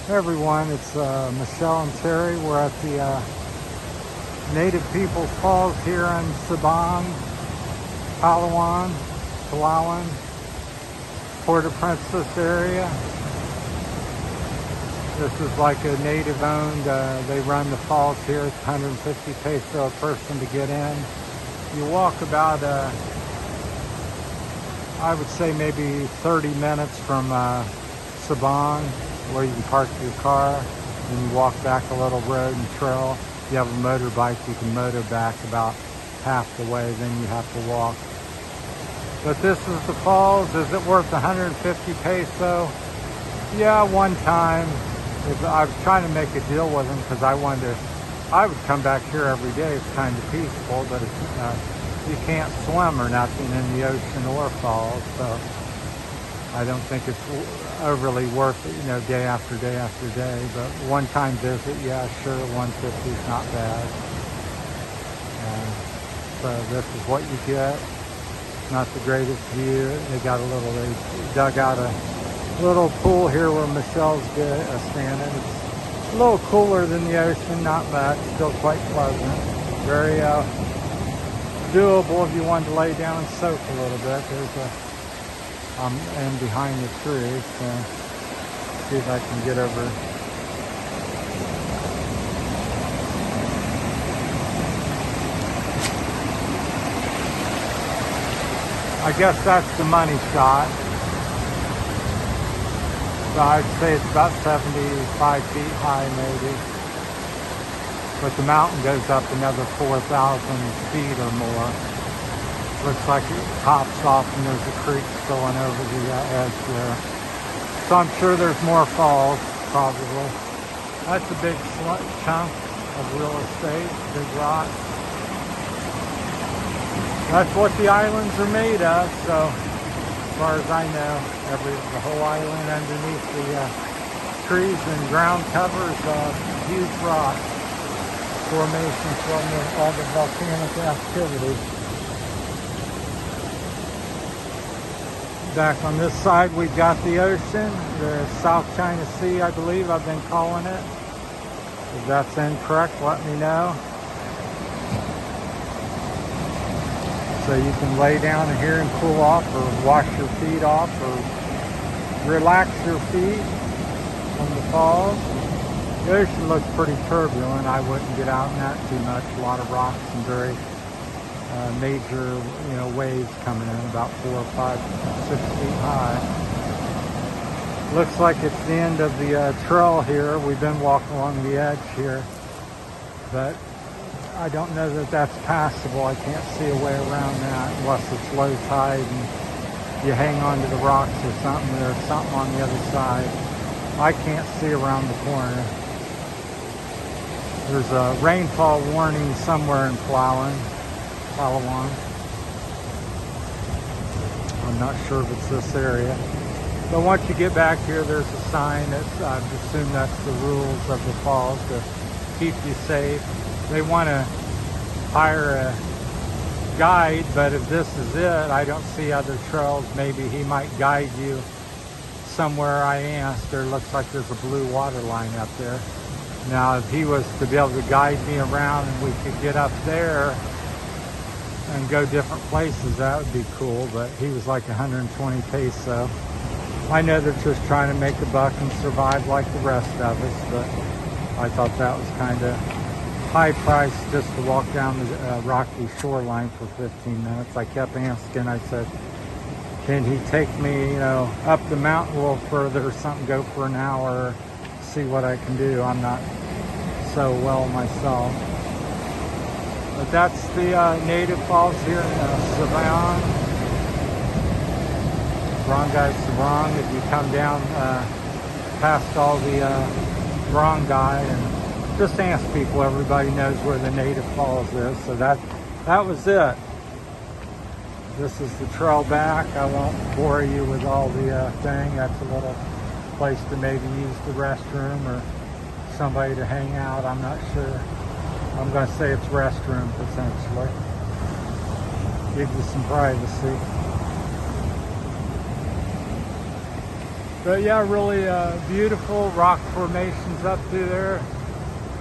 Hey everyone, it's Michelle and Terry. We're at the Native Peoples Falls here in Sabang, Palawan, Puerto Princesa area. This is like a native owned, they run the falls here. It's 150 peso a person to get in. You walk about, I would say maybe 30 minutes from Sabang, where you can park your car, and you walk back a little road and trail. If you have a motorbike, you can motor back about half the way, then you have to walk. But this is the falls. Is it worth 150 peso? Yeah, one time. I was trying to make a deal with them because I would come back here every day. It's kind of peaceful, but it's, you can't swim or nothing in the ocean or falls, so I don't think it's overly worth it, day after day after day. But one time visit, yeah, sure, 150 is not bad. So this is what you get. Not the greatest view. They dug out a little pool here where Michelle's standing. It's a little cooler than the ocean, not much, still quite pleasant. Very doable if you wanted to lay down and soak a little bit. And behind the tree, so see if I can get over. I guess that's the money shot. So I'd say it's about 75 feet high maybe. But the mountain goes up another 4,000 feet or more. Looks like it tops off and there's a creek going over the edge there. So I'm sure there's more falls, probably. That's a big chunk of real estate, big rock. That's what the islands are made of, so as far as I know, the whole island underneath the trees and ground covers huge rock formation from all the volcanic activity. Back on this side, we've got the ocean, the South China Sea, I believe I've been calling it. If that's incorrect, let me know. So you can lay down in here and cool off, or wash your feet off, or relax your feet from the falls. The ocean looks pretty turbulent. I wouldn't get out in that too much. A lot of rocks and very major, waves coming in about 4, 5, 6 feet high. Looks like it's the end of the trail here. We've been walking along the edge here, but I don't know that that's passable. I can't see a way around that unless it's low tide and you hang onto the rocks or something. There's something on the other side. I can't see around the corner. There's a rainfall warning somewhere in Palawan. I'm not sure if it's this area. But once you get back here, there's a sign that's, I assume that's the rules of the falls to keep you safe. They want to hire a guide, but if this is it, I don't see other trails. Maybe he might guide you somewhere. I asked. There looks like there's a blue water line up there. Now, if he was to be able to guide me around and we could get up there and go different places, that would be cool, but he was like 120 peso. I know they're just trying to make a buck and survive like the rest of us, but I thought that was kind of high price just to walk down the rocky shoreline for 15 minutes. I kept asking, I said, can he take me, up the mountain a little further or something, go for an hour, see what I can do. I'm not so well myself. But that's the native falls here in Sabang. Sabang. If you come down past all the barangay and just ask people, everybody knows where the native falls is. So that was it. This is the trail back. I won't bore you with all the thing. That's a little place to maybe use the restroom or somebody to hang out. I'm not sure. I'm going to say it's restroom potentially. Give you some privacy. But yeah, really beautiful rock formations up through there.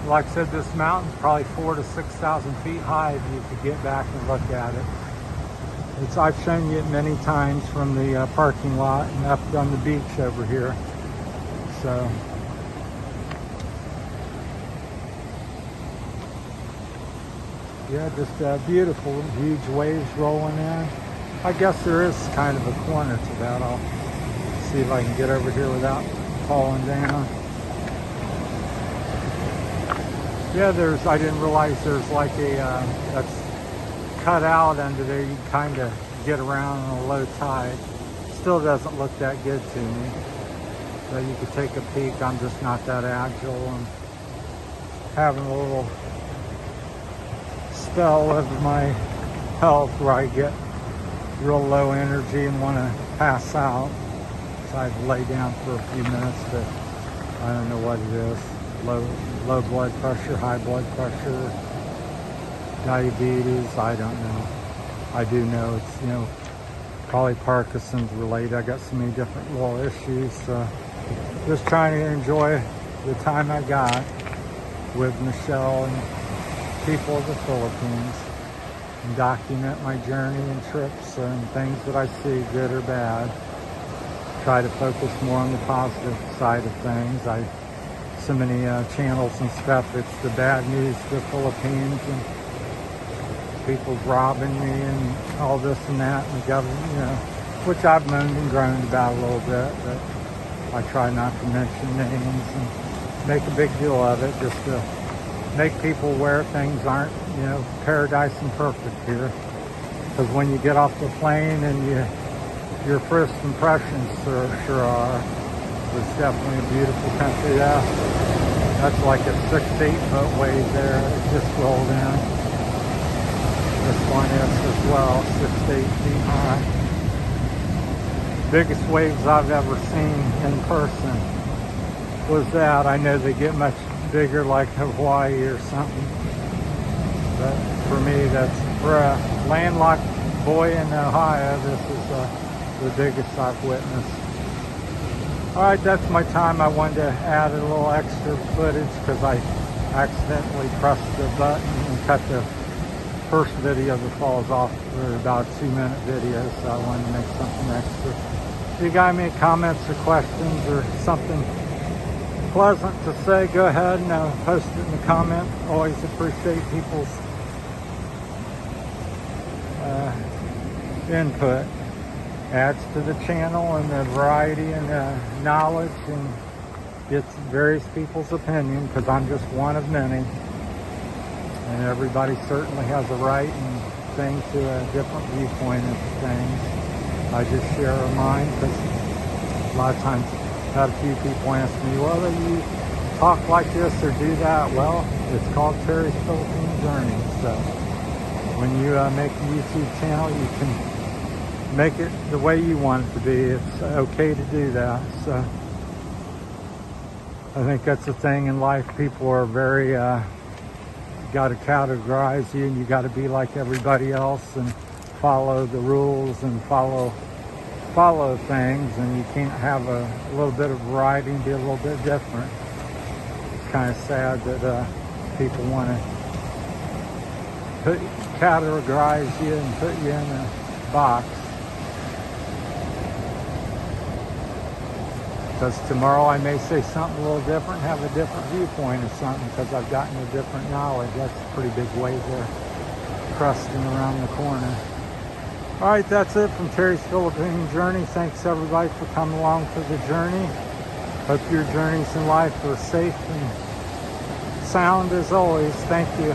Like I said, this mountain's probably 4,000 to 6,000 feet high if you could get back and look at it. I've shown you it many times from the parking lot and up on the beach over here. So yeah, just beautiful, huge waves rolling in. I guess there is kind of a corner to that. I'll see if I can get over here without falling down. Yeah, I didn't realize there's like a, that's cut out under there. You kind of get around on a low tide. Still doesn't look that good to me. But you could take a peek. I'm just not that agile and having a little spell of my health where I get real low energy and want to pass out. So I'd lay down for a few minutes, but I don't know what it is. Low blood pressure, high blood pressure, diabetes, I don't know. I do know it's, you know, probably Parkinson's related. I got so many different little issues. Just trying to enjoy the time I got with Michelle and people of the Philippines and document my journey and trips and things that I see, good or bad. Try to focus more on the positive side of things. So many channels and stuff, it's the bad news, the Philippines and people robbing me and all this and that, and the government, you know, which I've moaned and groaned about a little bit, but I try not to mention names and make a big deal of it, just to make people aware things aren't, you know, paradise and perfect here. Because when you get off the plane and your first impressions sure are, it's definitely a beautiful country. That's like a 6 to 8 foot wave there. It just rolled in. This one is as well, 6 to 8 feet high. Biggest waves I've ever seen in person was that. I know they get much bigger like Hawaii or something. But for me, for a landlocked boy in Ohio, this is the biggest I've witnessed. All right, that's my time. I wanted to add a little extra footage because I accidentally pressed the button and cut the first video of the falls off for about a 2-minute video, so I wanted to make something extra. If you got any comments or questions or something pleasant to say, go ahead and post it in the comment. Always appreciate people's input. Adds to the channel and the variety and knowledge, and gets various people's opinion, because I'm just one of many, and everybody certainly has a right and thing to a different viewpoint of things. I just share mine because a lot of times I've had a few people ask me, well, do you talk like this or do that? Well, it's called Terry's Philippine Journey. So when you make a YouTube channel, you can make it the way you want it to be. It's okay to do that. So I think that's the thing in life. People are very, got to categorize you, and you got to be like everybody else and follow the rules and follow things, and you can't have a little bit of variety and be a little bit different. It's kind of sad that people want to categorize you and put you in a box. Because tomorrow I may say something a little different, have a different viewpoint of something, because I've gotten a different knowledge. That's a pretty big wave there, crusting around the corner. All right, that's it from Terry's Philippine Journey. Thanks everybody for coming along for the journey. Hope your journeys in life are safe and sound as always. Thank you.